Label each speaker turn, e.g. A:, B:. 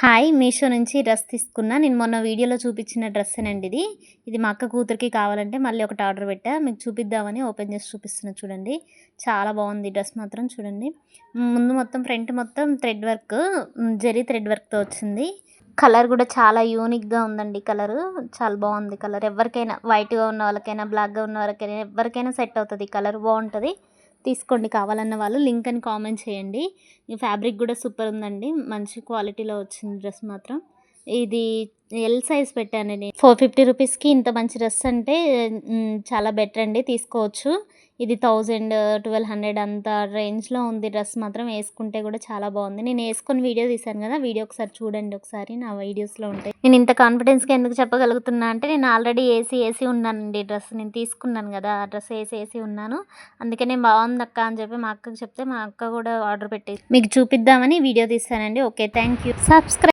A: Hi Meesho నుంచి dress తీసుకున్నా. నేను మొన్న వీడియోలో చూపించిన డ్రెస్సేనండి ఇది. ఇది మా అక్క కూతురికి కావాలంటే మళ్ళీ ఒకటి ఆర్డర్ పెట్టా. మీకు చూపిద్దామని ఓపెన్ చేసి చూపిస్తున్నా చూడండి. చాలా బాగుంది డ్రెస్ మాత్రం చూడండి. ముందు మొత్తం ఫ్రంట్ మొత్తం థ్రెడ్ వర్క్, జరీ థ్రెడ్ వర్క్తో వచ్చింది. కలర్ కూడా చాలా యూనిక్గా ఉందండి. కలరు చాలా బాగుంది. కలర్ ఎవరికైనా వైట్గా ఉన్న వాళ్ళకైనా, బ్లాక్గా ఉన్న వాళ్ళకైనా ఎవరికైనా సెట్ అవుతుంది. కలర్ బాగుంటుంది. తీసుకోండి కావాలన్న వాళ్ళు. లింక్ అని కామెంట్ చేయండి. ఈ ఫ్యాబ్రిక్ కూడా సూపర్ ఉందండి. మంచి క్వాలిటీలో వచ్చింది డ్రెస్ మాత్రం. ఇది ఎల్ సైజ్ పెట్టాను నేను. 450 రూపీస్కి ఇంత మంచి డ్రెస్ అంటే చాలా బెటర్ అండి, తీసుకోవచ్చు. ఇది 1000, 1200 అంత రేంజ్లో ఉంది డ్రెస్ మాత్రం. వేసుకుంటే కూడా చాలా బాగుంది. నేను వేసుకొని వీడియో తీశాను కదా, వీడియో ఒకసారి చూడండి. ఒకసారి నా వీడియోస్లో ఉంటాయి. నేను ఇంత కాన్ఫిడెన్స్గా ఎందుకు చెప్పగలుగుతున్నా అంటే నేను ఆల్రెడీ వేసి ఉన్నానండి డ్రెస్. నేను తీసుకున్నాను కదా, ఆ డ్రెస్ వేసి ఉన్నాను. అందుకనే బాగుంది అక్క అని చెప్పి మా అక్కకి చెప్తే మా అక్క కూడా ఆర్డర్ పెట్టేసి మీకు చూపిద్దామని వీడియో తీశానండి. Okay, thank you. సబ్స్క్రైబ్.